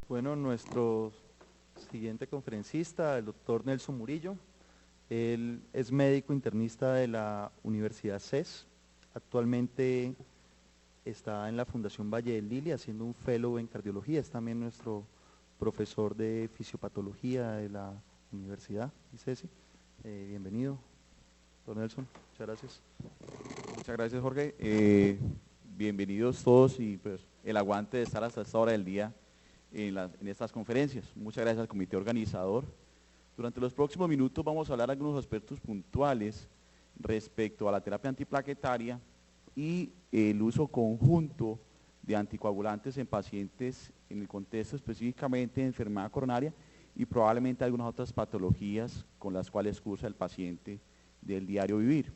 Bueno, nuestro siguiente conferencista, el doctor Nelson Murillo, él es médico internista de la Universidad CES. Actualmente está en la Fundación Valle del Lili haciendo un fellow en cardiología. Es también nuestro profesor de fisiopatología de la universidad, ICESI. Bienvenido, doctor Nelson. Muchas gracias. Muchas gracias, Jorge. Bienvenidos todos y pues el aguante de estar hasta esta hora del día en estas conferencias. Muchas gracias al comité organizador. Durante los próximos minutos vamos a hablar de algunos aspectos puntuales respecto a la terapia antiplaquetaria y el uso conjunto de anticoagulantes en pacientes en el contexto específicamente de enfermedad coronaria y probablemente algunas otras patologías con las cuales cursa el paciente del diario vivir.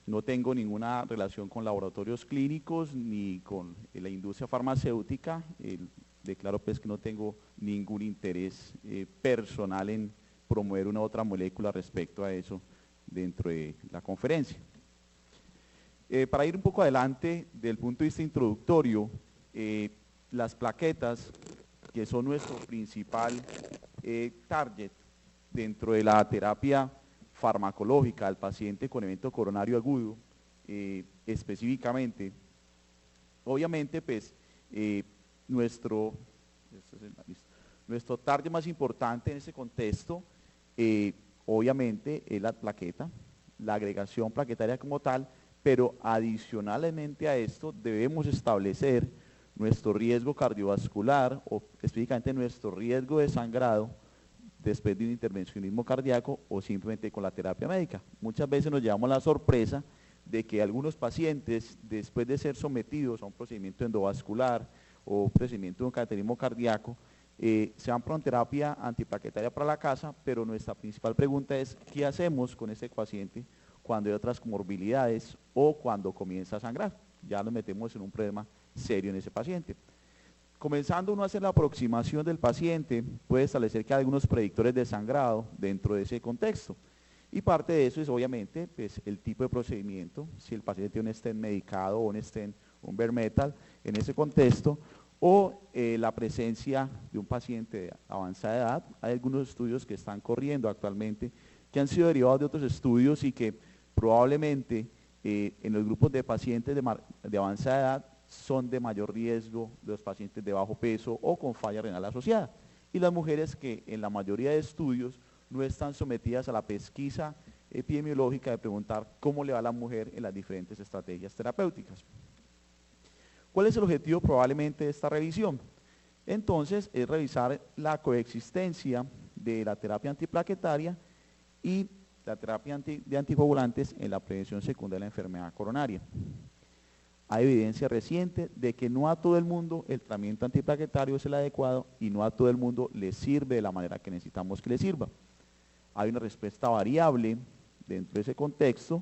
No tengo ninguna relación con laboratorios clínicos ni con la industria farmacéutica. Declaro pues que no tengo ningún interés personal en promover una otra molécula respecto a eso dentro de la conferencia. Para ir un poco adelante, del punto de vista introductorio, las plaquetas, que son nuestro principal target dentro de la terapia farmacológica al paciente con evento coronario agudo, específicamente, obviamente pues nuestro target más importante en ese contexto, obviamente es la plaqueta, la agregación plaquetaria como tal, pero adicionalmente a esto debemos establecer nuestro riesgo cardiovascular o específicamente nuestro riesgo de sangrado después de un intervencionismo cardíaco o simplemente con la terapia médica. Muchas veces nos llevamos la sorpresa de que algunos pacientes, después de ser sometidos a un procedimiento endovascular o un procedimiento de un cateterismo cardíaco, se van por una terapia antiplaquetaria para la casa, pero nuestra principal pregunta es, ¿qué hacemos con ese paciente cuando hay otras comorbilidades o cuando comienza a sangrar? Ya nos metemos en un problema serio en ese paciente. Comenzando uno a hacer la aproximación del paciente, puede establecer que hay algunos predictores de sangrado dentro de ese contexto. Y parte de eso es obviamente pues, el tipo de procedimiento, si el paciente tiene un stent medicado o un stent, un bare metal en ese contexto, o la presencia de un paciente de avanzada edad. Hay algunos estudios que están corriendo actualmente que han sido derivados de otros estudios y que probablemente en los grupos de pacientes de avanzada edad son de mayor riesgo de los pacientes de bajo peso o con falla renal asociada. Y las mujeres que en la mayoría de estudios no están sometidas a la pesquisa epidemiológica de preguntar cómo le va a la mujer en las diferentes estrategias terapéuticas. ¿Cuál es el objetivo probablemente de esta revisión? Entonces, es revisar la coexistencia de la terapia antiplaquetaria y la terapia de anticoagulantes en la prevención secundaria de la enfermedad coronaria. Hay evidencia reciente de que no a todo el mundo el tratamiento antiplaquetario es el adecuado y no a todo el mundo le sirve de la manera que necesitamos que le sirva. Hay una respuesta variable dentro de ese contexto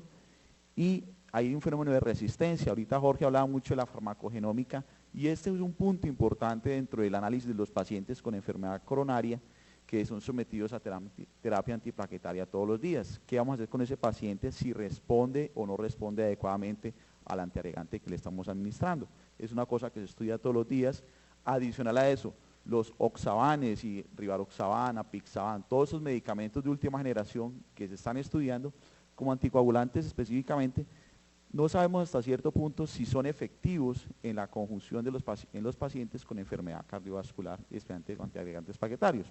y hay un fenómeno de resistencia. Ahorita Jorge hablaba mucho de la farmacogenómica y este es un punto importante dentro del análisis de los pacientes con enfermedad coronaria que son sometidos a terapia antiplaquetaria todos los días. ¿Qué vamos a hacer con ese paciente si responde o no responde adecuadamente al antiagregante que le estamos administrando? Es una cosa que se estudia todos los días. Adicional a eso, los oxabanes y rivaroxaban, apixaban, todos esos medicamentos de última generación que se están estudiando como anticoagulantes específicamente, no sabemos hasta cierto punto si son efectivos en la conjunción de los pacientes con enfermedad cardiovascular, especialmente con antiagregantes plaquetarios.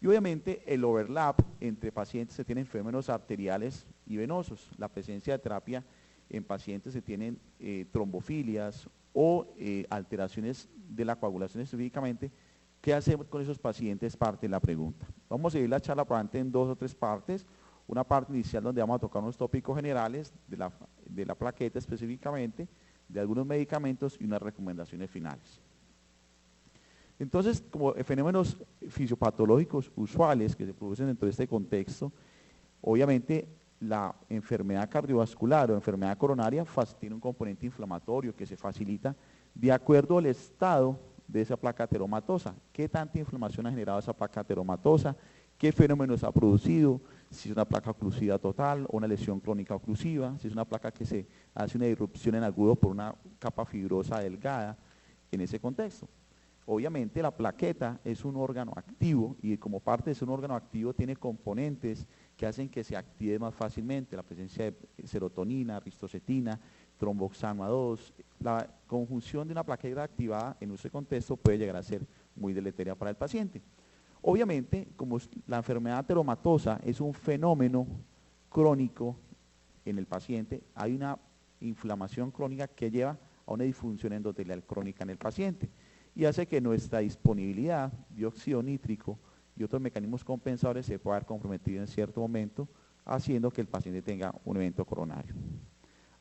Y obviamente el overlap entre pacientes que tienen fenómenos arteriales y venosos, la presencia de terapia en pacientes que tienen trombofilias o alteraciones de la coagulación específicamente. ¿Qué hacemos con esos pacientes? Parte de la pregunta. Vamos a seguir la charla probablemente en 2 o 3 partes. Una parte inicial donde vamos a tocar unos tópicos generales de la plaqueta específicamente, de algunos medicamentos y unas recomendaciones finales. Entonces, como fenómenos fisiopatológicos usuales que se producen dentro de este contexto, obviamente la enfermedad cardiovascular o enfermedad coronaria tiene un componente inflamatorio que se facilita de acuerdo al estado de esa placa ateromatosa. ¿Qué tanta inflamación ha generado esa placa ateromatosa? ¿Qué fenómenos ha producido? Si es una placa oclusiva total o una lesión crónica oclusiva, si es una placa que se hace una irrupción en agudo por una capa fibrosa delgada, en ese contexto. Obviamente la plaqueta es un órgano activo y como parte de ser un órgano activo tiene componentes que hacen que se active más fácilmente, la presencia de serotonina, ristocetina, tromboxano A2. La conjunción de una plaqueta activada en ese contexto puede llegar a ser muy deleteria para el paciente. Obviamente, como la enfermedad ateromatosa es un fenómeno crónico en el paciente, hay una inflamación crónica que lleva a una disfunción endotelial crónica en el paciente y hace que nuestra disponibilidad de óxido nítrico y otros mecanismos compensadores se pueda ver comprometido en cierto momento, haciendo que el paciente tenga un evento coronario.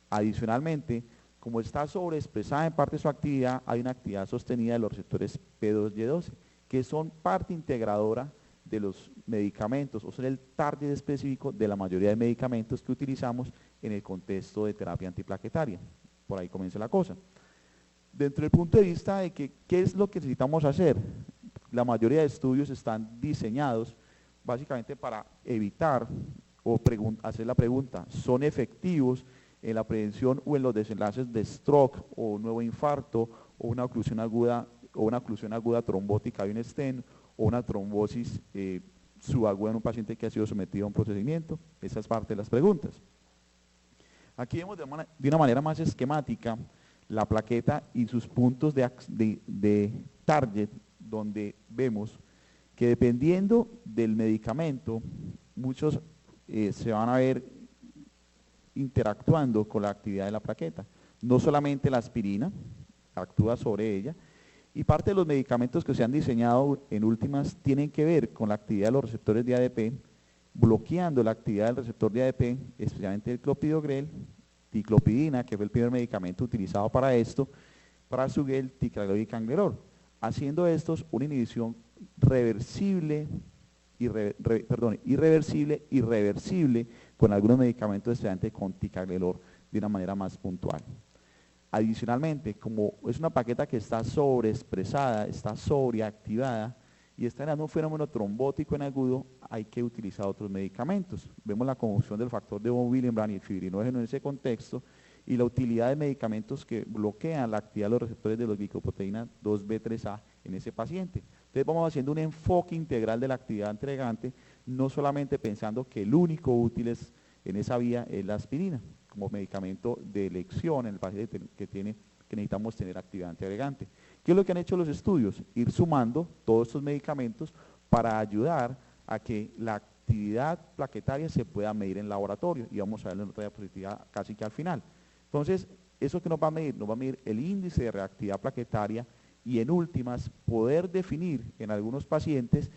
Adicionalmente, como está sobreexpresada en parte de su actividad, hay una actividad sostenida de los receptores P2Y12, que son parte integradora de los medicamentos, o son el target específico de la mayoría de medicamentos que utilizamos en el contexto de terapia antiplaquetaria. Por ahí comienza la cosa. Dentro del punto de vista de que, ¿qué es lo que necesitamos hacer? La mayoría de estudios están diseñados básicamente para evitar o hacer la pregunta, ¿son efectivos en la prevención o en los desenlaces de stroke o un nuevo infarto o una oclusión aguda trombótica de un stent o una trombosis subaguda en un paciente que ha sido sometido a un procedimiento? Esa es parte de las preguntas. Aquí vemos de una manera más esquemática la plaqueta y sus puntos de target, donde vemos que dependiendo del medicamento, muchos se van a ver interactuando con la actividad de la plaqueta. No solamente la aspirina actúa sobre ella, y parte de los medicamentos que se han diseñado en últimas tienen que ver con la actividad de los receptores de ADP, bloqueando la actividad del receptor de ADP, especialmente el clopidogrel, ticlopidina, que fue el primer medicamento utilizado para esto, prasugrel, ticagrelor y cangrelor, haciendo estos una inhibición irreversible y reversible con algunos medicamentos, especialmente con ticagrelor, de una manera más puntual. Adicionalmente, como es una plaqueta que está sobreexpresada, está sobreactivada y está en un fenómeno trombótico en agudo, hay que utilizar otros medicamentos. Vemos la conjunción del factor de von Willebrand y el fibrinógeno en ese contexto y la utilidad de medicamentos que bloquean la actividad de los receptores de la glicoproteína 2B3A en ese paciente. Entonces vamos haciendo un enfoque integral de la actividad antiagregante, no solamente pensando que el único útil en esa vía es la aspirina, como medicamento de elección en el paciente que necesitamos tener actividad antiagregante. ¿Qué es lo que han hecho los estudios? Ir sumando todos estos medicamentos para ayudar a que la actividad plaquetaria se pueda medir en laboratorio, y vamos a verlo en otra diapositiva casi que al final. Entonces, ¿eso qué nos va a medir? Nos va a medir el índice de reactividad plaquetaria y en últimas poder definir en algunos pacientes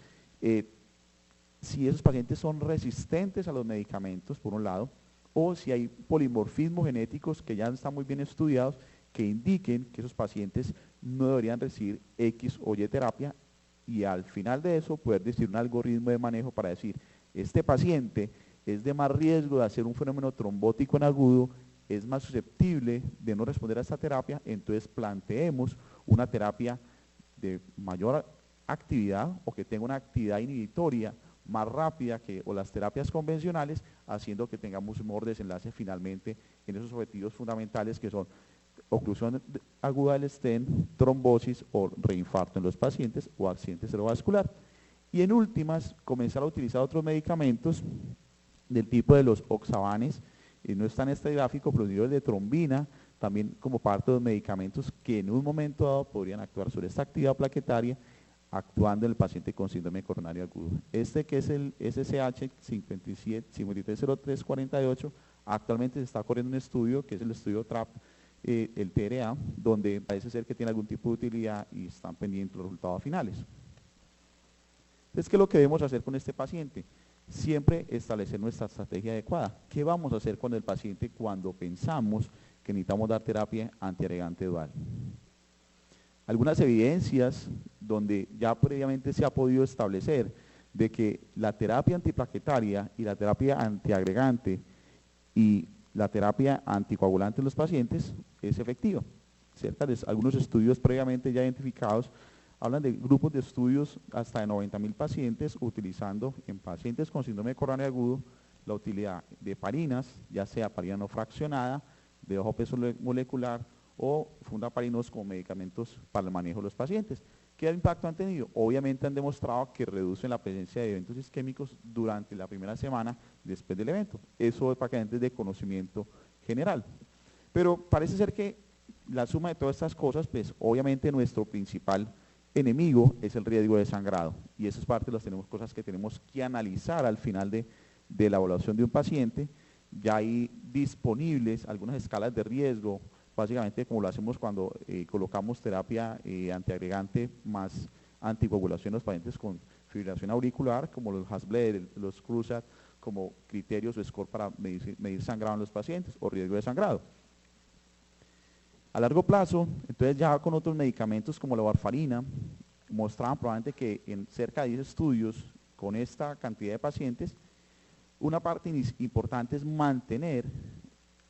si esos pacientes son resistentes a los medicamentos, por un lado, o si hay polimorfismos genéticos que ya están muy bien estudiados que indiquen que esos pacientes no deberían recibir X o Y terapia, y al final de eso poder decir un algoritmo de manejo para decir, este paciente es de más riesgo de hacer un fenómeno trombótico en agudo, es más susceptible de no responder a esta terapia, entonces planteemos una terapia de mayor actividad o que tenga una actividad inhibitoria más rápida que o las terapias convencionales, haciendo que tengamos un mejor desenlace finalmente en esos objetivos fundamentales que son oclusión aguda del stent, trombosis o reinfarto en los pacientes o accidente cerebrovascular. Y en últimas, comenzar a utilizar otros medicamentos del tipo de los oxabanes, no está en este gráfico, pero el de trombina, también como parte de los medicamentos que en un momento dado podrían actuar sobre esta actividad plaquetaria, actuando en el paciente con síndrome coronario agudo. Este que es el SSH 530348, actualmente se está corriendo un estudio, que es el estudio TRAP, el TRA, donde parece ser que tiene algún tipo de utilidad y están pendientes los resultados finales. Entonces, ¿qué es lo que debemos hacer con este paciente? Siempre establecer nuestra estrategia adecuada. ¿Qué vamos a hacer con el paciente cuando pensamos que necesitamos dar terapia antiagregante dual? Algunas evidencias donde ya previamente se ha podido establecer de que la terapia antiplaquetaria y la terapia antiagregante y la terapia anticoagulante en los pacientes es efectiva. Algunos estudios previamente ya identificados hablan de grupos de estudios hasta de 90.000 pacientes utilizando en pacientes con síndrome coronario agudo la utilidad de heparinas, ya sea heparina no fraccionada, de bajo peso molecular o fundaparinos como medicamentos para el manejo de los pacientes. ¿Qué impacto han tenido? Obviamente han demostrado que reducen la presencia de eventos isquémicos durante la primera semana después del evento. Eso es prácticamente de conocimiento general. Pero parece ser que la suma de todas estas cosas, pues obviamente nuestro principal enemigo es el riesgo de sangrado. Y eso es parte de las cosas que tenemos que analizar al final de la evaluación de un paciente. Ya hay disponibles algunas escalas de riesgo, básicamente como lo hacemos cuando colocamos terapia antiagregante más anticoagulación en los pacientes con fibrilación auricular, como los Hasbled, los Cruzat, como criterios o score para medir sangrado en los pacientes o riesgo de sangrado. A largo plazo, entonces ya con otros medicamentos como la warfarina, mostraban probablemente que en cerca de 10 estudios con esta cantidad de pacientes, una parte importante es mantener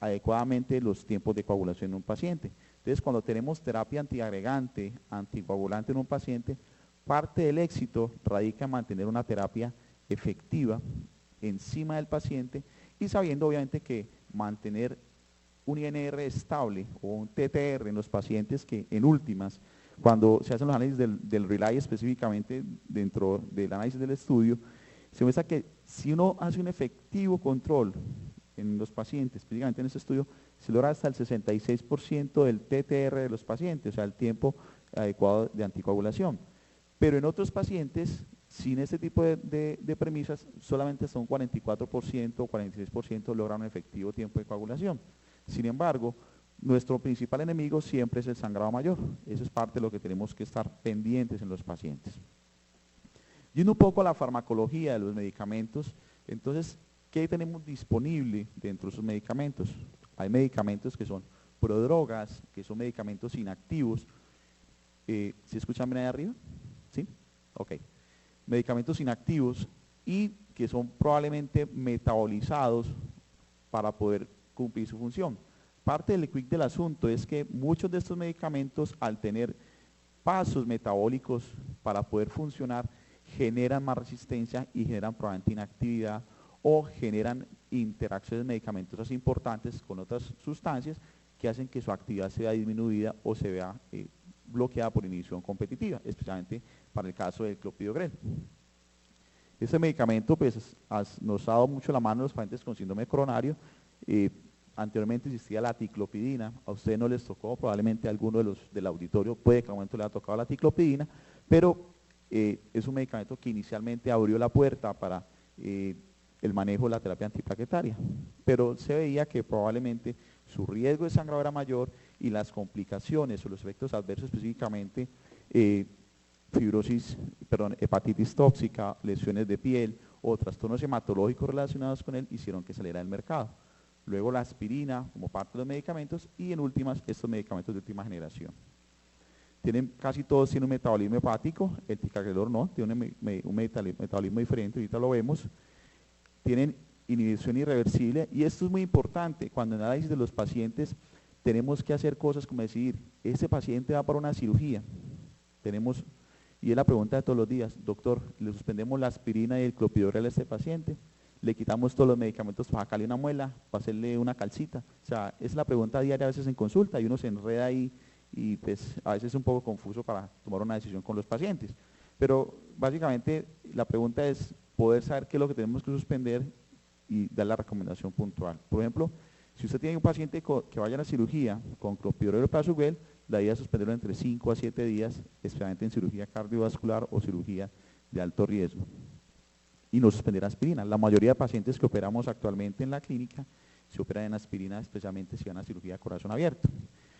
adecuadamente los tiempos de coagulación en un paciente. Entonces, cuando tenemos terapia antiagregante, anticoagulante en un paciente, parte del éxito radica en mantener una terapia efectiva encima del paciente y sabiendo obviamente que mantener un INR estable o un TTR en los pacientes que en últimas, cuando se hacen los análisis del RELAY específicamente dentro del análisis del estudio, se muestra que si uno hace un efectivo control en los pacientes, específicamente en este estudio, se logra hasta el 66% del TTR de los pacientes, o sea, el tiempo adecuado de anticoagulación. Pero en otros pacientes, sin este tipo de premisas, solamente hasta un 44% o 46% logran un efectivo tiempo de coagulación. Sin embargo, nuestro principal enemigo siempre es el sangrado mayor. Eso es parte de lo que tenemos que estar pendientes en los pacientes. Yendo un poco a la farmacología de los medicamentos, entonces, ¿qué tenemos disponible dentro de esos medicamentos? Hay medicamentos que son prodrogas, que son medicamentos inactivos. ¿Sí escuchan bien ahí arriba? ¿Sí? Ok. Medicamentos inactivos y que son probablemente metabolizados para poder cumplir su función. Parte del quick del asunto es que muchos de estos medicamentos, al tener pasos metabólicos para poder funcionar, generan más resistencia y generan probablemente inactividad o generan interacciones medicamentosas importantes con otras sustancias que hacen que su actividad sea disminuida o se vea bloqueada por inhibición competitiva, especialmente para el caso del clopidogrel. Este medicamento pues, nos ha dado mucho la mano a los pacientes con síndrome coronario. Anteriormente existía la ticlopidina, a ustedes no les tocó, probablemente a alguno del auditorio puede que en algún momento le haya tocado la ticlopidina, pero es un medicamento que inicialmente abrió la puerta para el manejo de la terapia antiplaquetaria, pero se veía que probablemente su riesgo de sangrado era mayor y las complicaciones o los efectos adversos específicamente hepatitis tóxica, lesiones de piel o trastornos hematológicos relacionados con él hicieron que saliera del mercado. Luego la aspirina como parte de los medicamentos y en últimas estos medicamentos de última generación. Casi todos tienen un metabolismo hepático, el ticagrelor no, tiene un metabolismo diferente, ahorita lo vemos. Tienen inhibición irreversible y esto es muy importante, cuando en el análisis de los pacientes tenemos que hacer cosas como decir, este paciente va para una cirugía, y es la pregunta de todos los días, doctor, ¿le suspendemos la aspirina y el clopidogrel a este paciente? ¿Le quitamos todos los medicamentos para sacarle una muela, para hacerle una calcita? O sea, es la pregunta diaria a veces en consulta y uno se enreda ahí y pues a veces es un poco confuso para tomar una decisión con los pacientes. Pero básicamente la pregunta es poder saber qué es lo que tenemos que suspender y dar la recomendación puntual. Por ejemplo, si usted tiene un paciente que vaya a la cirugía con clopidogrel o prasugrel, la idea es suspenderlo entre 5 a 7 días, especialmente en cirugía cardiovascular o cirugía de alto riesgo. Y no suspender aspirina. La mayoría de pacientes que operamos actualmente en la clínica se operan en aspirina, especialmente si van a cirugía de corazón abierto.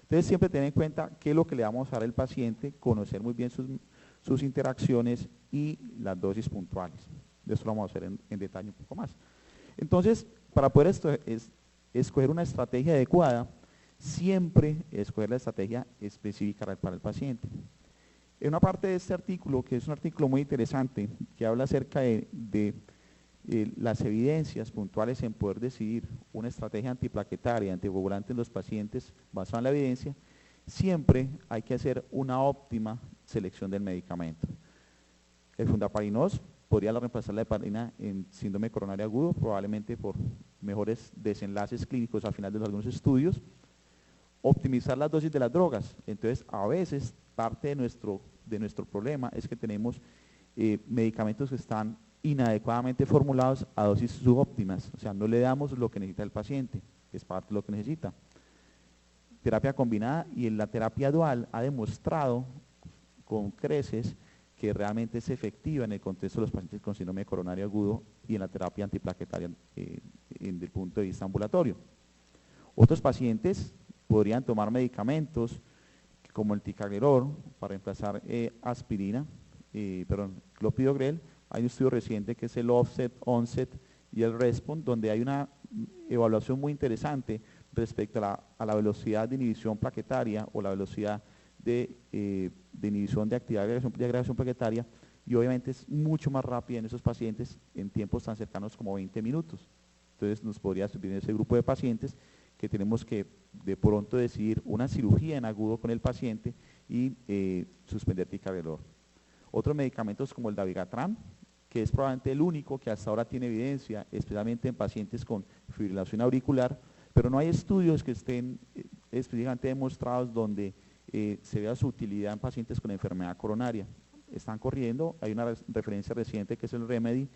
Entonces siempre tener en cuenta qué es lo que le vamos a dar al paciente, conocer muy bien sus interacciones y las dosis puntuales. De esto lo vamos a hacer en detalle un poco más. Entonces, para poder escoger una estrategia adecuada, siempre escoger la estrategia específica para el paciente. En una parte de este artículo, que es un artículo muy interesante, que habla acerca de las evidencias puntuales en poder decidir una estrategia antiplaquetaria, anticoagulante en los pacientes basada en la evidencia, siempre hay que hacer una óptima selección del medicamento. El fundaparinos podría reemplazar la heparina en síndrome coronario agudo, probablemente por mejores desenlaces clínicos al final de algunos estudios, optimizar las dosis de las drogas. Entonces, a veces, parte de nuestro problema es que tenemos medicamentos que están inadecuadamente formulados a dosis subóptimas, o sea, no le damos lo que necesita el paciente, que es parte de lo que necesita. Terapia combinada y en la terapia dual ha demostrado con creces que realmente es efectiva en el contexto de los pacientes con síndrome coronario agudo y en la terapia antiplaquetaria desde el punto de vista ambulatorio. Otros pacientes podrían tomar medicamentos como el ticagrelor para reemplazar clopidogrel. Hay un estudio reciente que es el OFSET, ONSET y el RESPOND, donde hay una evaluación muy interesante respecto a la velocidad de inhibición plaquetaria o la velocidad de inhibición de actividad de agregación plaquetaria, y obviamente es mucho más rápida en esos pacientes en tiempos tan cercanos como 20 minutos. Entonces nos podría servir en ese grupo de pacientes que tenemos que de pronto decidir una cirugía en agudo con el paciente y suspender ticagrelor. Otros medicamentos como el dabigatran, que es probablemente el único que hasta ahora tiene evidencia, especialmente en pacientes con fibrilación auricular, pero no hay estudios que estén específicamente demostrados donde se vea su utilidad en pacientes con enfermedad coronaria. Están corriendo, hay una referencia reciente que es el Remedy,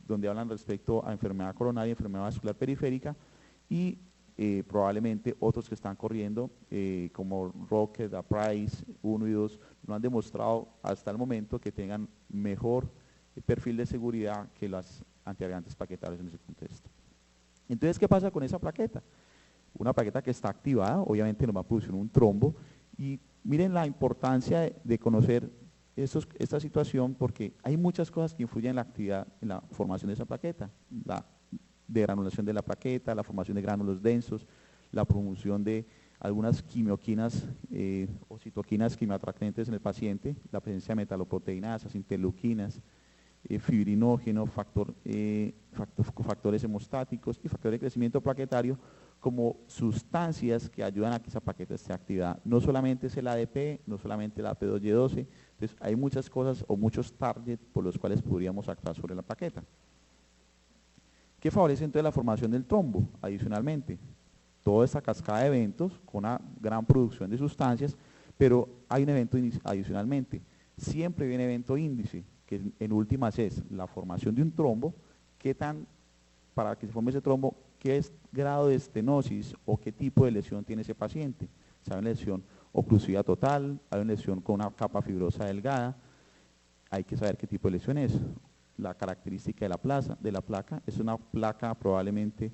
donde hablan respecto a enfermedad coronaria, enfermedad vascular periférica, y probablemente otros que están corriendo, como Rocket, Aprise, 1 y 2, no han demostrado hasta el momento que tengan mejor perfil de seguridad que las antiagregantes plaquetarios en ese contexto. Entonces, ¿qué pasa con esa plaqueta? Una plaqueta que está activada, obviamente nos va a producir un trombo, y miren la importancia de conocer esta situación, porque hay muchas cosas que influyen en la actividad, en la formación de esa plaqueta, la degranulación de la plaqueta, la formación de gránulos densos, la promoción de algunas quimioquinas o citoquinas quimioatractentes en el paciente, la presencia de metaloproteinasas, interleuquinas, fibrinógeno, factores hemostáticos y factores de crecimiento plaquetario como sustancias que ayudan a que esa plaqueta esté activada. No solamente es el ADP, no solamente el AP2Y12, entonces hay muchas cosas o muchos targets por los cuales podríamos actuar sobre la plaqueta. ¿Qué favorece entonces la formación del trombo? Adicionalmente, toda esta cascada de eventos con una gran producción de sustancias, pero hay un evento adicionalmente. Siempre viene evento índice, que en últimas es la formación de un trombo, para que se forme ese trombo, qué grado de estenosis o qué tipo de lesión tiene ese paciente. Si hay una lesión oclusiva total, hay una lesión con una capa fibrosa delgada, hay que saber qué tipo de lesión es. La característica de la placa es una placa probablemente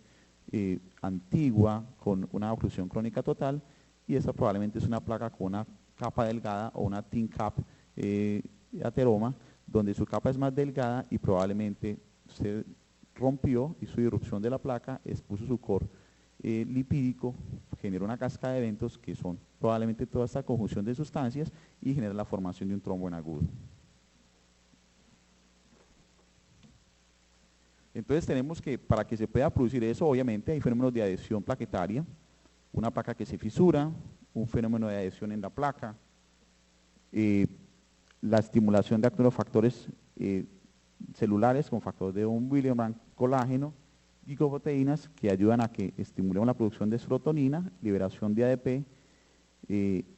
antigua con una oclusión crónica total, y esa probablemente es una placa con una capa delgada o una thin cap ateroma, donde su capa es más delgada y probablemente se rompió y su irrupción de la placa expuso su core lipídico, genera una cascada de eventos que son probablemente toda esta conjunción de sustancias y genera la formación de un trombo en agudo. Entonces tenemos que, para que se pueda producir eso, obviamente hay fenómenos de adhesión plaquetaria, una placa que se fisura, un fenómeno de adhesión en la placa, la estimulación de algunos factores celulares con factores de von Willebrand, colágeno, glicoproteínas que ayudan a que estimulemos la producción de serotonina, liberación de ADP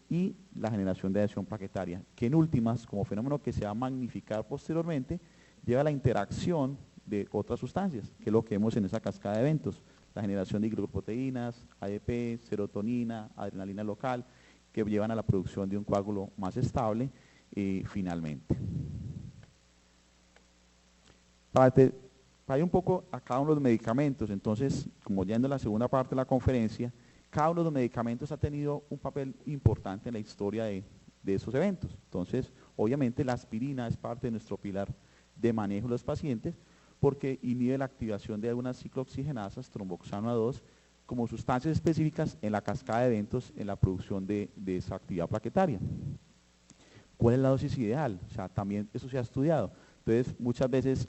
y la generación de adhesión plaquetaria, que en últimas, como fenómeno que se va a magnificar posteriormente, lleva a la interacción de otras sustancias, que es lo que vemos en esa cascada de eventos, la generación de glicoproteínas, ADP, serotonina, adrenalina local, que llevan a la producción de un coágulo más estable finalmente. Para ir un poco a cada uno de los medicamentos, entonces, como yendo en la segunda parte de la conferencia, cada uno de los medicamentos ha tenido un papel importante en la historia de esos eventos. Entonces, obviamente la aspirina es parte de nuestro pilar de manejo de los pacientes, porque inhibe la activación de algunas ciclooxigenasas, tromboxano A2, como sustancias específicas en la cascada de eventos en la producción de esa actividad plaquetaria. ¿Cuál es la dosis ideal? O sea, también eso se ha estudiado. Entonces, muchas veces,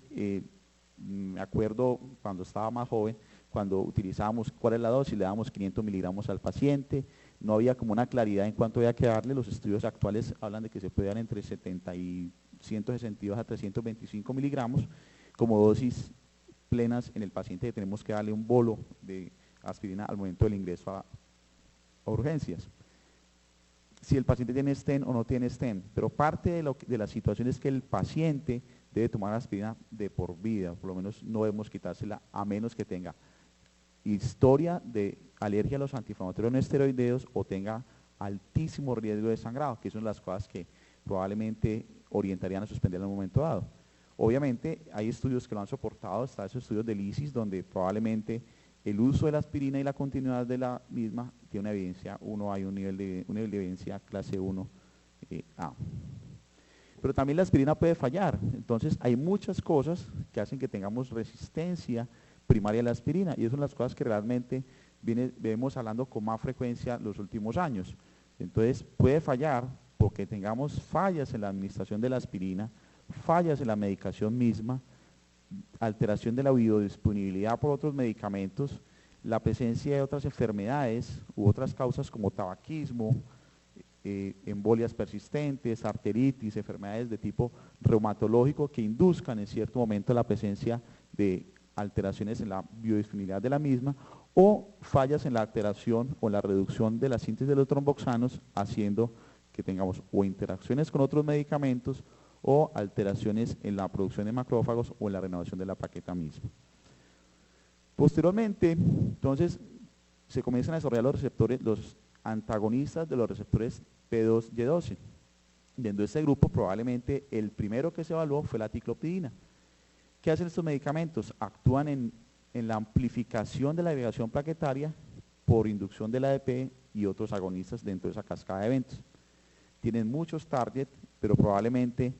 me acuerdo cuando estaba más joven, cuando utilizábamos cuál es la dosis, le dábamos 500 miligramos al paciente, no había como una claridad en cuánto había que darle. Los estudios actuales hablan de que se puede dar entre 70 y 162 a 325 miligramos, como dosis plenas en el paciente, que tenemos que darle un bolo de aspirina al momento del ingreso urgencias. Si el paciente tiene stent o no tiene stent, pero parte de la situación es que el paciente debe tomar aspirina de por vida, por lo menos no debemos quitársela a menos que tenga historia de alergia a los antiinflamatorios no esteroideos o tenga altísimo riesgo de sangrado, que son las cosas que probablemente orientarían a suspenderla en un momento dado. Obviamente hay estudios que lo han soportado, está esos estudios de lisis donde probablemente el uso de la aspirina y la continuidad de la misma tiene una evidencia, hay un nivel de evidencia clase 1 A. Pero también la aspirina puede fallar, entonces hay muchas cosas que hacen que tengamos resistencia primaria a la aspirina y esas son las cosas que realmente vemos hablando con más frecuencia los últimos años. Entonces puede fallar porque tengamos fallas en la administración de la aspirina, fallas en la medicación misma, alteración de la biodisponibilidad por otros medicamentos, la presencia de otras enfermedades u otras causas como tabaquismo, embolias persistentes, arteritis, enfermedades de tipo reumatológico que induzcan en cierto momento la presencia de alteraciones en la biodisponibilidad de la misma o fallas en la alteración o la reducción de la síntesis de los tromboxanos haciendo que tengamos o interacciones con otros medicamentos o alteraciones en la producción de macrófagos o en la renovación de la plaqueta misma. Posteriormente, entonces, se comienzan a desarrollar los receptores, los antagonistas de los receptores P2Y12. Dentro de este grupo, probablemente el primero que se evaluó fue la ticlopidina. ¿Qué hacen estos medicamentos? Actúan en la amplificación de la agregación plaquetaria por inducción del ADP y otros agonistas dentro de esa cascada de eventos. Tienen muchos targets, pero probablemente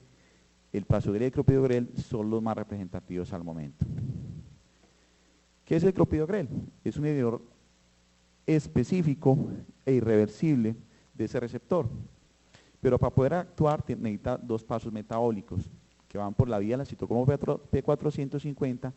el prasugrel y el clopidogrel son los más representativos al momento. ¿Qué es el clopidogrel? Es un inhibidor específico e irreversible de ese receptor, pero para poder actuar necesita dos pasos metabólicos que van por la vía de la citocromo P450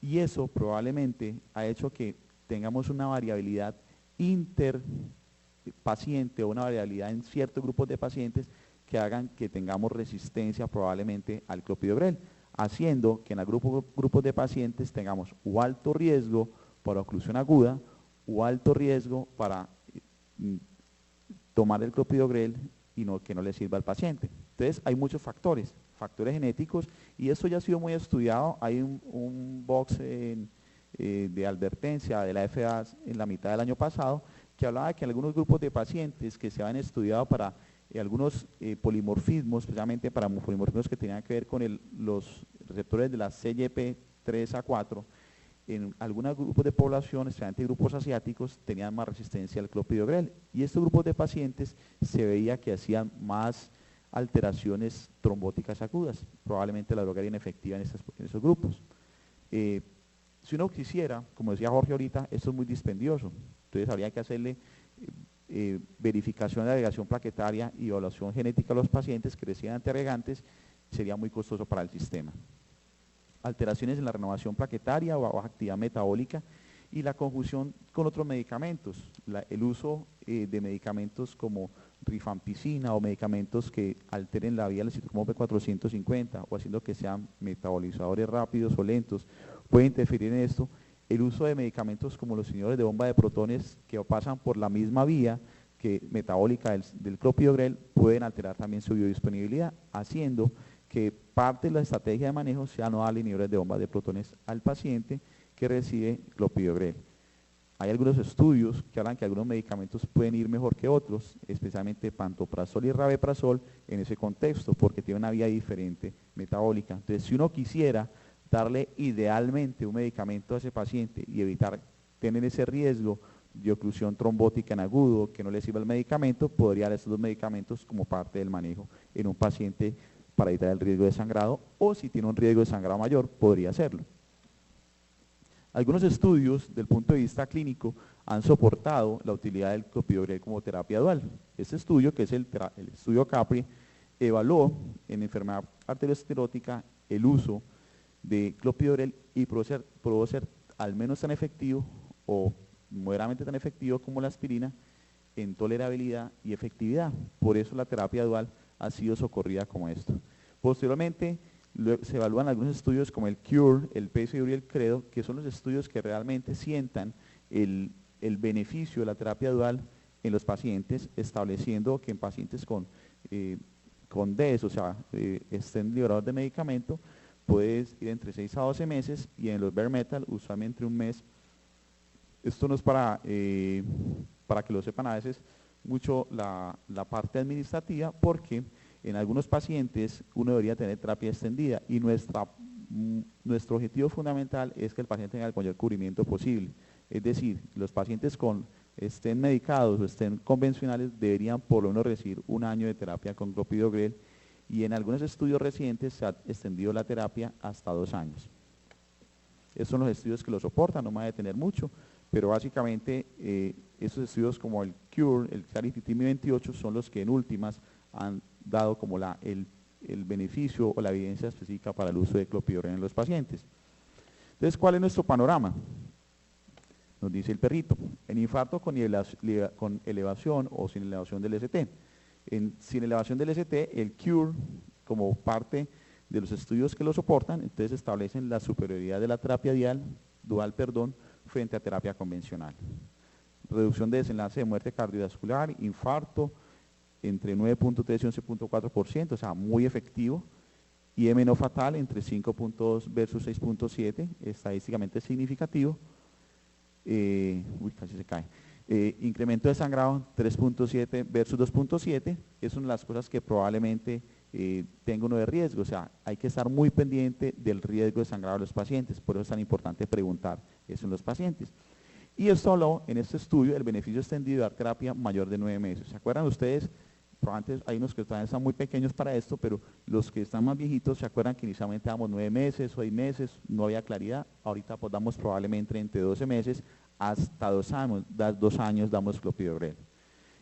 y eso probablemente ha hecho que tengamos una variabilidad interpaciente o una variabilidad en ciertos grupos de pacientes que hagan que tengamos resistencia probablemente al clopidogrel, haciendo que en algunos grupos de pacientes tengamos o alto riesgo para oclusión aguda o alto riesgo para tomar el clopidogrel y que no le sirva al paciente. Entonces hay muchos factores genéticos y esto ya ha sido muy estudiado. Hay un box de advertencia de la FDA en la mitad del año pasado que hablaba de que en algunos grupos de pacientes que se habían estudiado para algunos polimorfismos, especialmente para polimorfismos que tenían que ver con los receptores de la CYP3A4, en algunos grupos de población, especialmente grupos asiáticos, tenían más resistencia al clopidogrel. Y estos grupos de pacientes se veía que hacían más alteraciones trombóticas agudas. Probablemente la droga era inefectiva en esos grupos. Si uno quisiera, como decía Jorge ahorita, esto es muy dispendioso. Entonces habría que hacerle verificación de agregación plaquetaria y evaluación genética a los pacientes que reciben antiagregantes, sería muy costoso para el sistema. Alteraciones en la renovación plaquetaria o baja actividad metabólica y la conjunción con otros medicamentos, el uso de medicamentos como rifampicina o medicamentos que alteren la vía del citocromo P450 o haciendo que sean metabolizadores rápidos o lentos, puede interferir en esto. El uso de medicamentos como los inhibidores de bomba de protones que pasan por la misma vía que metabólica del clopidogrel pueden alterar también su biodisponibilidad, haciendo que parte de la estrategia de manejo sea no darle inhibidores de bomba de protones al paciente que recibe clopidogrel. Hay algunos estudios que hablan que algunos medicamentos pueden ir mejor que otros, especialmente pantoprazol y rabeprazol en ese contexto, porque tiene una vía diferente metabólica. Entonces, si uno quisiera darle idealmente un medicamento a ese paciente y evitar tener ese riesgo de oclusión trombótica en agudo, que no le sirva el medicamento, podría dar estos dos medicamentos como parte del manejo en un paciente para evitar el riesgo de sangrado, o si tiene un riesgo de sangrado mayor, podría hacerlo. Algunos estudios, del punto de vista clínico, han soportado la utilidad del clopidogrel como terapia dual. Este estudio, que es el estudio CAPRI, evaluó en enfermedad arteriosclerótica el uso de clopidogrel y probó ser al menos tan efectivo o moderadamente tan efectivo como la aspirina en tolerabilidad y efectividad. Por eso la terapia dual ha sido socorrida como esto. Posteriormente se evalúan algunos estudios como el CURE, el PSUR y el CREDO, que son los estudios que realmente sientan el beneficio de la terapia dual en los pacientes, estableciendo que en pacientes con DES, o sea, estén liberados de medicamento, puedes ir entre 6 a 12 meses y en los bare metal usualmente un mes. Esto no es para que lo sepan a veces mucho la parte administrativa, porque en algunos pacientes uno debería tener terapia extendida y nuestro objetivo fundamental es que el paciente tenga el mayor cubrimiento posible. Es decir, los pacientes estén medicados o estén convencionales deberían por lo menos recibir un año de terapia con clopidogrel, y en algunos estudios recientes se ha extendido la terapia hasta 2 años. Estos son los estudios que lo soportan, no me voy a detener mucho, pero básicamente estos estudios como el CURE, el Clarity TIMI 28, son los que en últimas han dado como el beneficio o la evidencia específica para el uso de clopidogrel en los pacientes. Entonces, ¿cuál es nuestro panorama? Nos dice el perrito, en infarto con elevación o sin elevación del ST. Sin elevación del ST, el CURE, como parte de los estudios que lo soportan, entonces establecen la superioridad de la terapia dual frente a terapia convencional. Reducción de desenlace de muerte cardiovascular, infarto, entre 9.3 y 11.4%, o sea, muy efectivo. IM no fatal entre 5.2 versus 6.7, estadísticamente significativo. Casi se cae. Incremento de sangrado 3.7 versus 2.7, es una de las cosas que probablemente tenga uno de riesgo, o sea, hay que estar muy pendiente del riesgo de sangrado de los pacientes, por eso es tan importante preguntar eso en los pacientes. Y esto habló en este estudio el beneficio extendido de dar terapia mayor de 9 meses. ¿Se acuerdan ustedes? Probablemente hay unos que todavía están muy pequeños para esto, pero los que están más viejitos se acuerdan que inicialmente damos 9 meses o 6 meses, no había claridad, ahorita pues damos probablemente entre 12 meses hasta 2 años damos clopidogrel.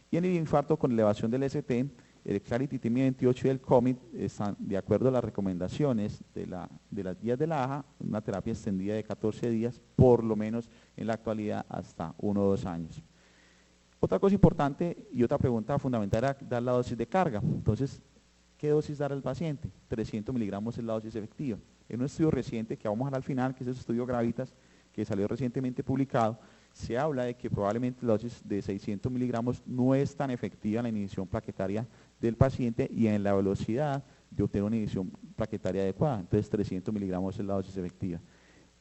Y en el infarto con elevación del ST, el Clarity TIMI 28 y el COMIT están de acuerdo a las recomendaciones de las guías de la AJA, una terapia extendida de 14 días, por lo menos en la actualidad hasta 1 o 2 años. Otra cosa importante y otra pregunta fundamental era dar la dosis de carga. Entonces, ¿qué dosis dar al paciente? 300 miligramos es la dosis efectiva. En un estudio reciente que vamos a ver al final, que es el estudio Gravitas, que salió recientemente publicado, se habla de que probablemente la dosis de 600 miligramos no es tan efectiva en la inhibición plaquetaria del paciente y en la velocidad de obtener una inhibición plaquetaria adecuada. Entonces 300 miligramos es la dosis efectiva.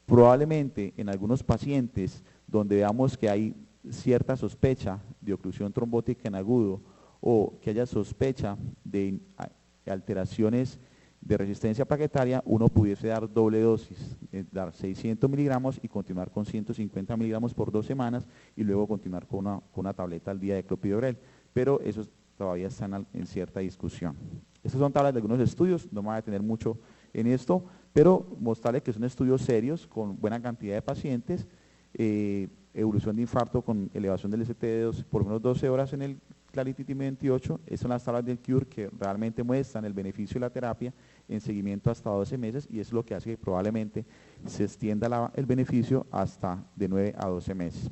Probablemente en algunos pacientes donde veamos que hay cierta sospecha de oclusión trombótica en agudo o que haya sospecha de alteraciones de resistencia plaquetaria, uno pudiese dar doble dosis, dar 600 miligramos y continuar con 150 miligramos por 2 semanas y luego continuar con una tableta al día de clopidogrel, pero eso todavía está en cierta discusión. Estas son tablas de algunos estudios, no me voy a detener mucho en esto, pero mostrarles que son estudios serios con buena cantidad de pacientes, evolución de infarto con elevación del ST de por lo menos 12 horas en el Clarity TIMI 28, estas son las tablas del CURE que realmente muestran el beneficio de la terapia en seguimiento hasta 12 meses y es lo que hace que probablemente se extienda el beneficio hasta de 9 a 12 meses.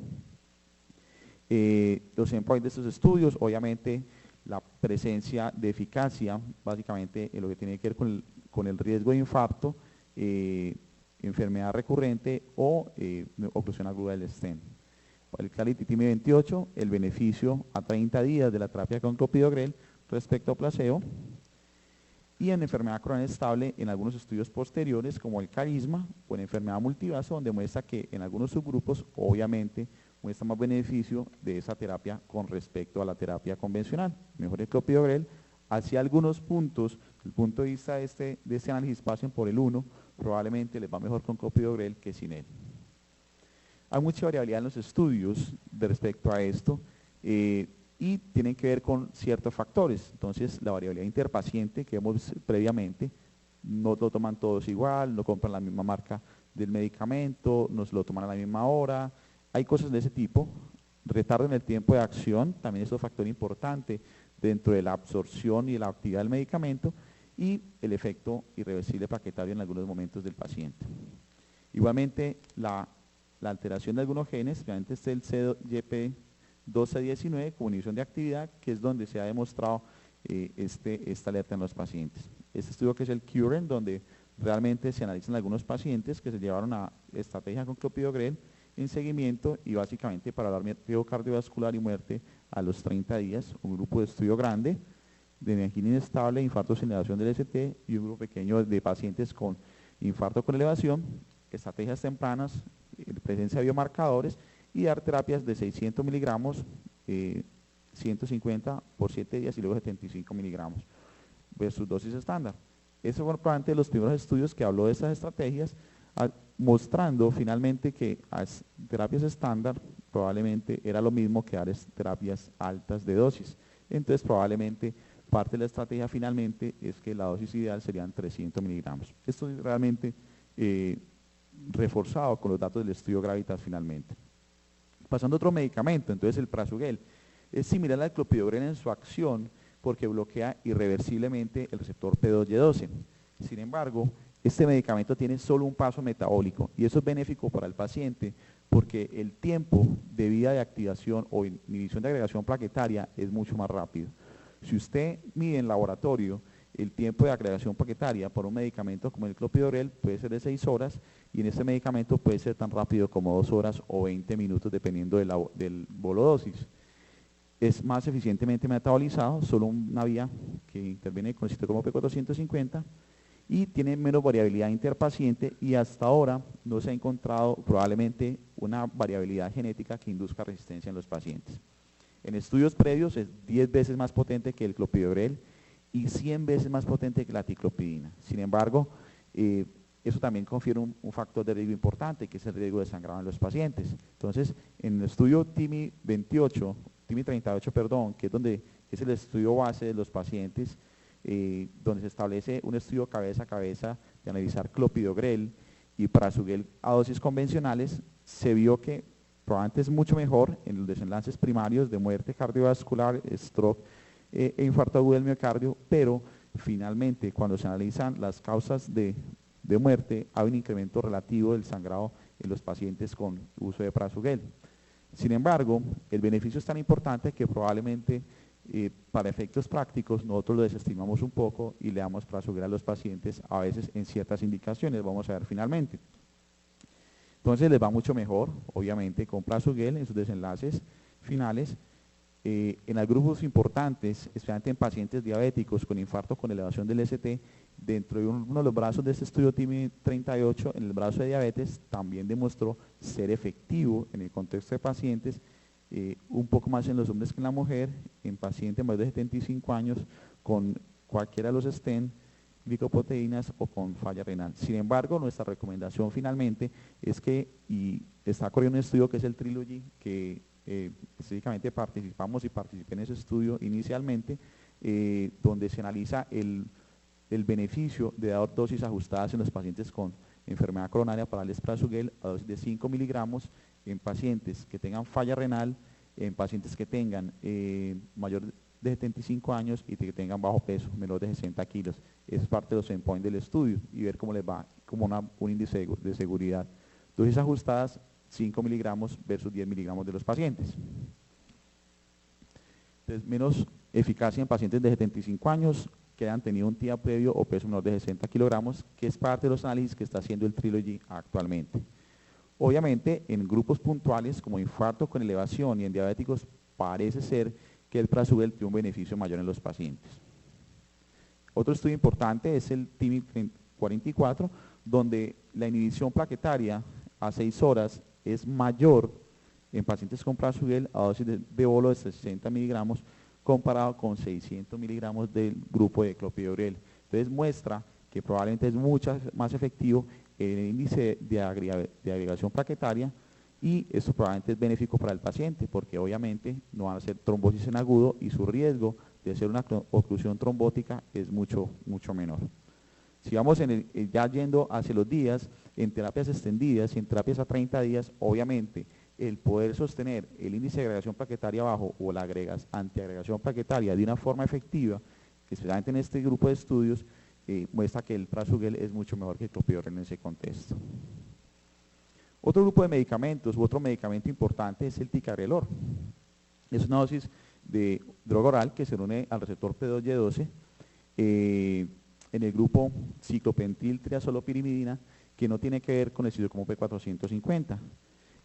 Los endpoints de estos estudios, obviamente la presencia de eficacia, básicamente en lo que tiene que ver con el riesgo de infarto, enfermedad recurrente o oclusión aguda del stent. El Clarity TIMI 28, el beneficio a 30 días de la terapia con clopidogrel respecto a placebo, y en enfermedad crónica estable en algunos estudios posteriores como el Carisma o en enfermedad multivaso, donde muestra que en algunos subgrupos obviamente muestra más beneficio de esa terapia con respecto a la terapia convencional. Mejor el clopidogrel, hacia algunos puntos, desde el punto de vista de este análisis pasen por el 1, probablemente les va mejor con clopidogrel que sin él. Hay mucha variabilidad en los estudios respecto a esto y tienen que ver con ciertos factores. Entonces, la variabilidad interpaciente que vemos previamente, no lo toman todos igual, no compran la misma marca del medicamento, no se lo toman a la misma hora, hay cosas de ese tipo. Retardo en el tiempo de acción, también es un factor importante dentro de la absorción y la actividad del medicamento, y el efecto irreversible plaquetario en algunos momentos del paciente. Igualmente, la alteración de algunos genes, obviamente es el CYP12A19 con inhibición de actividad, que es donde se ha demostrado esta alerta en los pacientes. Este estudio que es el CURE, donde realmente se analizan algunos pacientes que se llevaron a estrategia con clopidogrel en seguimiento y básicamente para hablar de riesgo cardiovascular y muerte a los 30 días, un grupo de estudio grande de angina inestable, infarto sin elevación del ST y un grupo pequeño de pacientes con infarto con elevación, estrategias tempranas, presencia de biomarcadores y dar terapias de 600 miligramos, 150 por 7 días y luego 75 miligramos versus dosis estándar. Eso fue probablemente los primeros estudios que habló de estas estrategias, mostrando finalmente que las terapias estándar probablemente era lo mismo que dar terapias altas de dosis. Entonces probablemente parte de la estrategia finalmente es que la dosis ideal serían 300 miligramos. Esto es realmente reforzado con los datos del estudio Gravitas finalmente. Pasando a otro medicamento, entonces el Prasugrel es similar al clopidogrel en su acción porque bloquea irreversiblemente el receptor P2Y12. Sin embargo, este medicamento tiene solo un paso metabólico y eso es benéfico para el paciente porque el tiempo de vida de activación o inhibición de agregación plaquetaria es mucho más rápido. Si usted mide en laboratorio el tiempo de agregación plaquetaria por un medicamento como el clopidogrel puede ser de 6 horas y en este medicamento puede ser tan rápido como 2 horas o 20 minutos dependiendo del bolodosis. Es más eficientemente metabolizado, solo una vía que interviene con el citocromo P450 y tiene menos variabilidad interpaciente y hasta ahora no se ha encontrado probablemente una variabilidad genética que induzca resistencia en los pacientes. En estudios previos es 10 veces más potente que el clopidogrel y 100 veces más potente que la ticlopidina. Sin embargo, eso también confiere un factor de riesgo importante, que es el riesgo de sangrado en los pacientes. Entonces, en el estudio TIMI 38, perdón, que es el estudio base de los pacientes, donde se establece un estudio cabeza a cabeza de analizar clopidogrel y Prasugrel a dosis convencionales, se vio que probablemente es mucho mejor en los desenlaces primarios de muerte cardiovascular, stroke e infarto agudo del miocardio, pero finalmente cuando se analizan las causas de muerte hay un incremento relativo del sangrado en los pacientes con uso de Prasugrel. Sin embargo, el beneficio es tan importante que probablemente para efectos prácticos nosotros lo desestimamos un poco y le damos Prasugrel a los pacientes a veces en ciertas indicaciones, vamos a ver finalmente. Entonces les va mucho mejor, obviamente, con Prasugrel en sus desenlaces finales. En los grupos importantes, especialmente en pacientes diabéticos con infarto con elevación del ST, dentro de uno de los brazos de este estudio TIMI 38, en el brazo de diabetes, también demostró ser efectivo en el contexto de pacientes, un poco más en los hombres que en la mujer, en pacientes mayores de 75 años con cualquiera de los stent, glicoproteínas o con falla renal. Sin embargo, nuestra recomendación finalmente es que, y está corriendo un estudio que es el Trilogy, que específicamente participé en ese estudio inicialmente, donde se analiza el beneficio de dar dosis ajustadas en los pacientes con enfermedad coronaria para el Prasugrel a dosis de 5 miligramos en pacientes que tengan falla renal, en pacientes que tengan mayor de 75 años y que tengan bajo peso, menor de 60 kilos. Eso es parte de los endpoints del estudio y ver cómo les va, como un índice de seguridad. Dosis ajustadas, 5 miligramos versus 10 miligramos de los pacientes. Entonces, menos eficacia en pacientes de 75 años que hayan tenido un TIA previo o peso menor de 60 kilogramos, que es parte de los análisis que está haciendo el Trilogy actualmente. Obviamente, en grupos puntuales como infarto con elevación y en diabéticos, parece ser que el Prasugrel tiene un beneficio mayor en los pacientes. Otro estudio importante es el TIMI 44, donde la inhibición plaquetaria a 6 horas es mayor en pacientes con Prasugrel a dosis de bolo de 60 miligramos comparado con 600 miligramos del grupo de clopidogrel. Entonces muestra que probablemente es mucho más efectivo en el índice de agregación plaquetaria y esto probablemente es benéfico para el paciente porque obviamente no van a hacer trombosis en agudo y su riesgo de hacer una oclusión trombótica es mucho menor. Si vamos ya yendo hacia los días, en terapias extendidas y en terapias a 30 días, obviamente el poder sostener el índice de agregación plaquetaria bajo o la antiagregación plaquetaria de una forma efectiva, especialmente en este grupo de estudios, muestra que el Prasugrel es mucho mejor que el clopidogrel en ese contexto. Otro grupo de medicamentos, u otro medicamento importante es el ticagrelor. Es una dosis de droga oral que se une al receptor P2Y12 en el grupo ciclopentil triazolopirimidina, que no tiene que ver con el citocromo P450.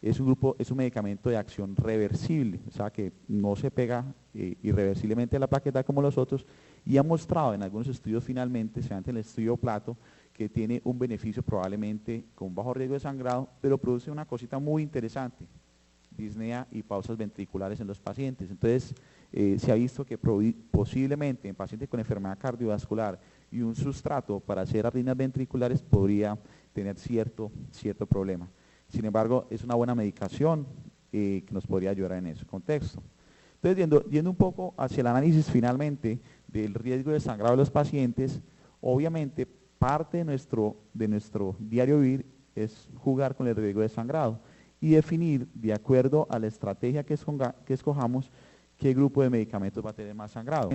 es un medicamento de acción reversible, o sea que no se pega irreversiblemente a la plaqueta como los otros, y ha mostrado en algunos estudios finalmente, especialmente en el estudio Plato, que tiene un beneficio probablemente con bajo riesgo de sangrado, pero produce una cosita muy interesante, disnea y pausas ventriculares en los pacientes. Entonces, se ha visto que posiblemente en pacientes con enfermedad cardiovascular y un sustrato para hacer arritmias ventriculares podría tener cierto problema. Sin embargo, es una buena medicación que nos podría ayudar en ese contexto. Entonces, yendo un poco hacia el análisis finalmente del riesgo de sangrado de los pacientes, obviamente parte de nuestro diario vivir es jugar con el riesgo de sangrado y definir, de acuerdo a la estrategia que escojamos, qué grupo de medicamentos va a tener más sangrado.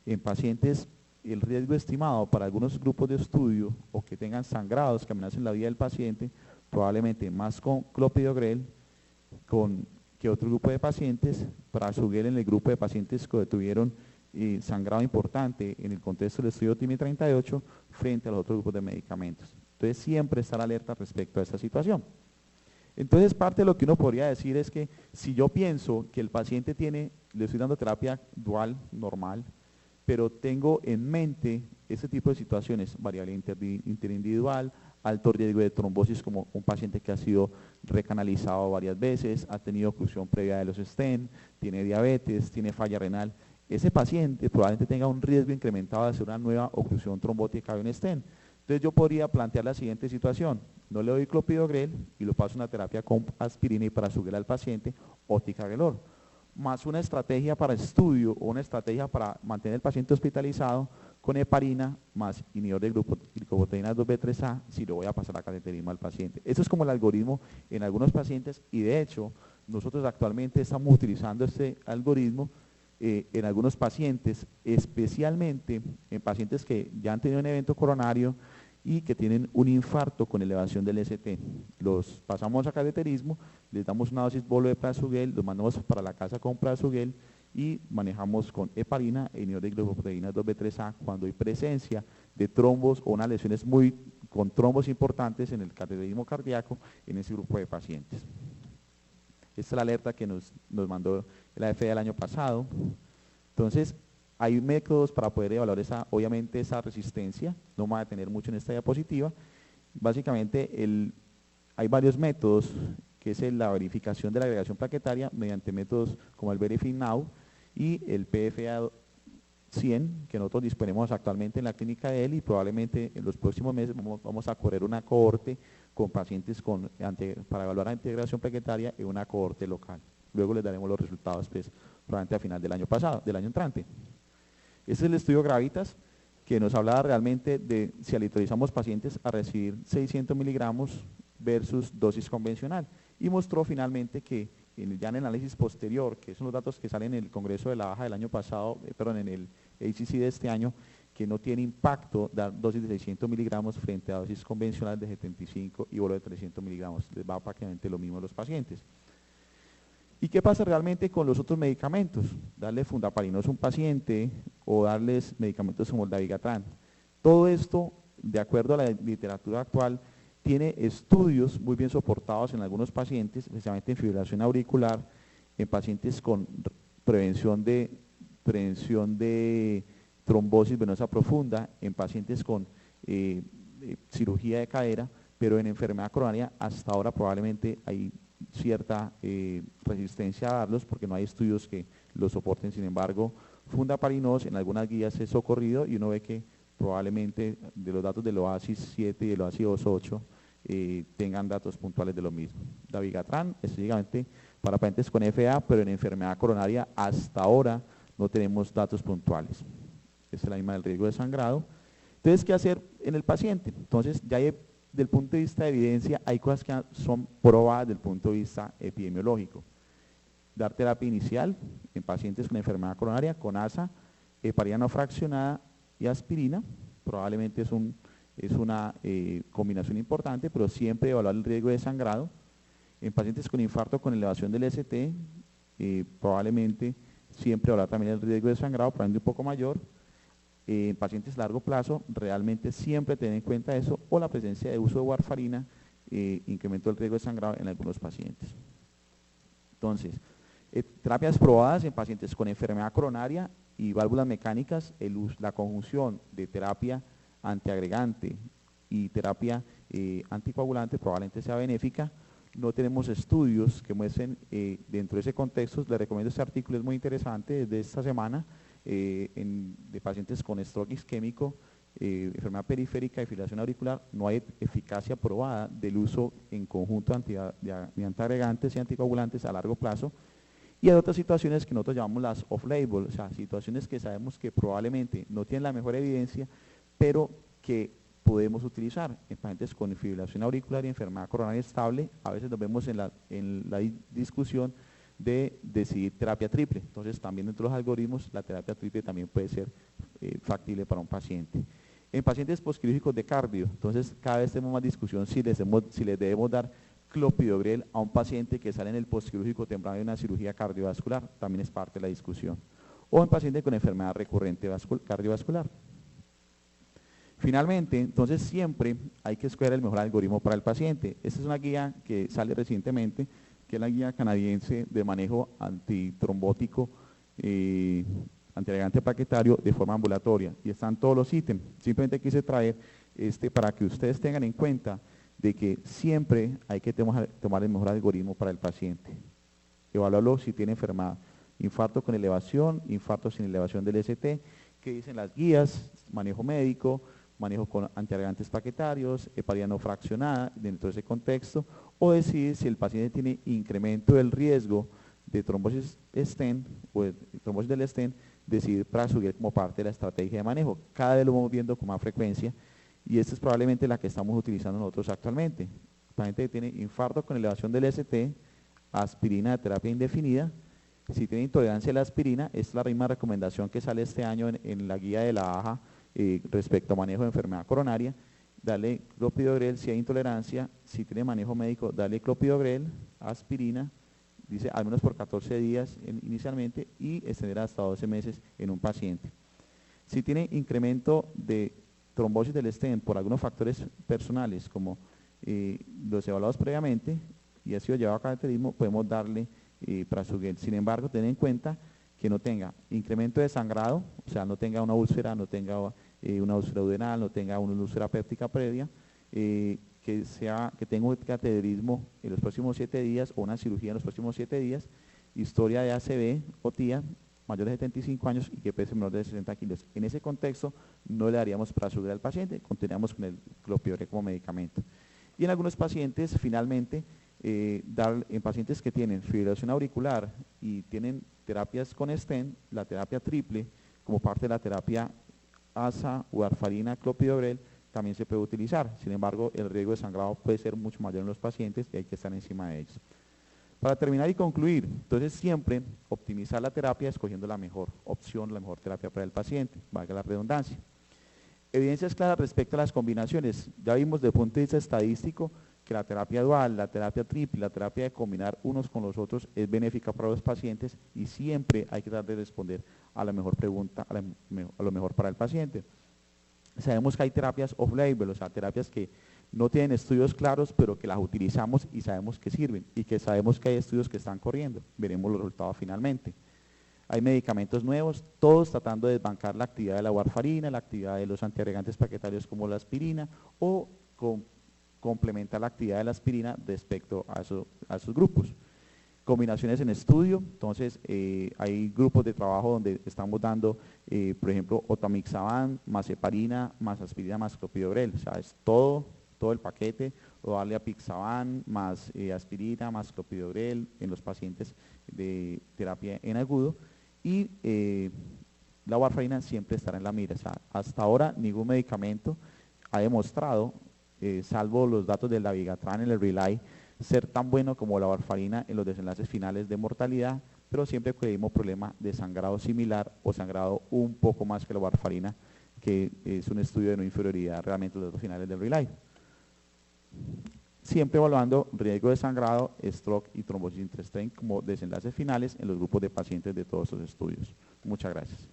En pacientes, el riesgo estimado para algunos grupos de estudio o que tengan sangrados que amenacen la vida del paciente, probablemente más con clopidogrel que otro grupo de pacientes, prasugrel en el grupo de pacientes que tuvieron sangrado importante en el contexto del estudio TIMI 38 frente a los otros grupos de medicamentos. Entonces siempre estar alerta respecto a esta situación. Entonces parte de lo que uno podría decir es que si yo pienso que el paciente le estoy dando terapia dual normal, pero tengo en mente ese tipo de situaciones, variable interindividual, alto riesgo de trombosis como un paciente que ha sido recanalizado varias veces, ha tenido oclusión previa de los stent, tiene diabetes, tiene falla renal, ese paciente probablemente tenga un riesgo incrementado de hacer una nueva oclusión trombótica de un stent. Entonces yo podría plantear la siguiente situación, no le doy clopidogrel y lo paso a una terapia con aspirina y prasugrel al paciente o ticagrelor, más una estrategia para estudio o una estrategia para mantener el paciente hospitalizado con heparina más inhibidor de glicoproteínas 2B3A si lo voy a pasar a cateterismo al paciente. Eso es como el algoritmo en algunos pacientes y de hecho nosotros actualmente estamos utilizando este algoritmo en algunos pacientes, especialmente en pacientes que ya han tenido un evento coronario y que tienen un infarto con elevación del ST. Los pasamos a cateterismo, les damos una dosis bolo de prasugrel, los mandamos para la casa con prasugrel y manejamos con heparina e inhibidor de glicoproteínas 2B3A cuando hay presencia de trombos o unas lesiones con trombos importantes en el cateterismo cardíaco en ese grupo de pacientes. Esta es la alerta que nos mandó la FDA el año pasado. Entonces, hay métodos para poder evaluar obviamente esa resistencia, no me voy a detener mucho en esta diapositiva. Básicamente hay varios métodos, que es la verificación de la agregación plaquetaria mediante métodos como el Verify Now y el PFA 100, que nosotros disponemos actualmente en la clínica de él y probablemente en los próximos meses vamos a correr una cohorte con pacientes para evaluar la integración plaquetaria en una cohorte local. Luego les daremos los resultados pues, probablemente a final del año entrante. Este es el estudio Gravitas, que nos hablaba realmente de si alitolizamos pacientes a recibir 600 miligramos versus dosis convencional y mostró finalmente que ya en el análisis posterior, que son los datos que salen en el Congreso de la Baja del año pasado, en el ACC de este año, que no tiene impacto dar dosis de 600 miligramos frente a dosis convencionales de 75 y bolo de 300 miligramos, les va prácticamente lo mismo a los pacientes. ¿Y qué pasa realmente con los otros medicamentos? Darle fundaparinos a un paciente o darles medicamentos como el dabigatran. Todo esto, de acuerdo a la literatura actual, tiene estudios muy bien soportados en algunos pacientes, especialmente en fibrilación auricular, en pacientes con prevención de trombosis venosa profunda, en pacientes con cirugía de cadera, pero en enfermedad coronaria hasta ahora probablemente hay cierta resistencia a darlos porque no hay estudios que lo soporten. Sin embargo, fundaparinos en algunas guías es socorrido y uno ve que probablemente de los datos del OASIS 7 y del OASIS 8 tengan datos puntuales de lo mismo. Dabigatran específicamente para pacientes con FA, pero en enfermedad coronaria hasta ahora no tenemos datos puntuales. Esta es la misma del riesgo de sangrado. Entonces, ¿qué hacer en el paciente? Entonces, ya hay del punto de vista de evidencia, hay cosas que son probadas desde el punto de vista epidemiológico. Dar terapia inicial en pacientes con enfermedad coronaria, con ASA, heparina no fraccionada y aspirina, probablemente es una combinación importante, pero siempre evaluar el riesgo de sangrado. En pacientes con infarto con elevación del ST, probablemente siempre evaluar también el riesgo de sangrado, probablemente un poco mayor. En pacientes a largo plazo, realmente siempre tener en cuenta eso, o la presencia de uso de warfarina incremento del riesgo de sangrado en algunos pacientes. Entonces, terapias probadas en pacientes con enfermedad coronaria y válvulas mecánicas, la conjunción de terapia antiagregante y terapia anticoagulante probablemente sea benéfica. No tenemos estudios que muestren dentro de ese contexto. Les recomiendo este artículo, es muy interesante, es de esta semana, de pacientes con stroke isquémico, enfermedad periférica y fibrilación auricular. No hay eficacia probada del uso en conjunto de antiagregantes y anticoagulantes a largo plazo. Y hay otras situaciones que nosotros llamamos las off-label, o sea, situaciones que sabemos que probablemente no tienen la mejor evidencia, pero que podemos utilizar en pacientes con fibrilación auricular y enfermedad coronaria estable. A veces nos vemos en la discusión de decidir terapia triple. Entonces, también dentro de los algoritmos, la terapia triple también puede ser factible para un paciente. En pacientes posquirúrgicos de cardio, entonces cada vez tenemos más discusión si les debemos dar clopidogrel a un paciente que sale en el posquirúrgico temprano de una cirugía cardiovascular, también es parte de la discusión. O en pacientes con enfermedad recurrente cardiovascular. Finalmente, entonces siempre hay que escoger el mejor algoritmo para el paciente. Esta es una guía que sale recientemente, que es la guía canadiense de manejo antitrombótico, antiagregante plaquetario de forma ambulatoria. Y están todos los ítems. Simplemente quise traer para que ustedes tengan en cuenta de que siempre hay que tomar el mejor algoritmo para el paciente. Evaluarlo si tiene enfermedad. Infarto con elevación, infarto sin elevación del ST, que dicen las guías, manejo médico, manejo con antiagregantes plaquetarios, heparía no fraccionada dentro de ese contexto, o decidir si el paciente tiene incremento del riesgo de trombosis stent o de trombosis del stent, decidir prasugrel como parte de la estrategia de manejo. Cada vez lo vamos viendo con más frecuencia y esta es probablemente la que estamos utilizando nosotros actualmente. El paciente que tiene infarto con elevación del ST, aspirina de terapia indefinida. Si tiene intolerancia a la aspirina, es la misma recomendación que sale este año en la guía de la AJA respecto a manejo de enfermedad coronaria. Dale clopidogrel si hay intolerancia. Si tiene manejo médico, dale clopidogrel, aspirina, dice al menos por 14 días inicialmente y extender hasta 12 meses en un paciente. Si tiene incremento de trombosis del stent por algunos factores personales como los evaluados previamente y ha sido llevado a caracterismo, podemos darle prasugrel. Sin embargo, ten en cuenta que no tenga incremento de sangrado, o sea, no tenga una úlcera, no tenga una úlcera duodenal, no tenga una úlcera péptica previa, que tenga un cateterismo en los próximos 7 días o una cirugía en los próximos 7 días, historia de ACV o TIA mayor de 75 años y que pese menor de 60 kilos. En ese contexto no le daríamos prasugrel al paciente, continuamos con el clopidogrel como medicamento. Y en algunos pacientes, finalmente, en pacientes que tienen fibrilación auricular y tienen terapias con stent, la terapia triple, como parte de la terapia ASA, warfarina, clopidogrel, también se puede utilizar. Sin embargo, el riesgo de sangrado puede ser mucho mayor en los pacientes y hay que estar encima de ellos. Para terminar y concluir, entonces siempre optimizar la terapia escogiendo la mejor opción, la mejor terapia para el paciente, valga la redundancia. Evidencias claras respecto a las combinaciones. Ya vimos desde el punto de vista estadístico que la terapia dual, la terapia triple, la terapia de combinar unos con los otros es benéfica para los pacientes y siempre hay que tratar de responder a la mejor pregunta, a lo mejor para el paciente. Sabemos que hay terapias off-label, o sea, terapias que no tienen estudios claros, pero que las utilizamos y sabemos que sirven y que sabemos que hay estudios que están corriendo. Veremos los resultados finalmente. Hay medicamentos nuevos, todos tratando de desbancar la actividad de la warfarina, la actividad de los antiagregantes plaquetarios como la aspirina o complementar la actividad de la aspirina respecto a esos grupos. Combinaciones en estudio, entonces hay grupos de trabajo donde estamos dando, por ejemplo, otamixaban más heparina, más aspirina, más clopidogrel, o sea, es todo el paquete, o darle apixaban más aspirina, más clopidogrel en los pacientes de terapia en agudo, y la warfarina siempre estará en la mira. O sea, hasta ahora ningún medicamento ha demostrado, salvo los datos del dabigatran en el RELY, ser tan bueno como la warfarina en los desenlaces finales de mortalidad, pero siempre con el mismo problema de sangrado similar o sangrado un poco más que la warfarina, que es un estudio de no inferioridad realmente los datos finales del RELY. Siempre evaluando riesgo de sangrado, stroke y trombosis intrastent como desenlaces finales en los grupos de pacientes de todos estos estudios. Muchas gracias.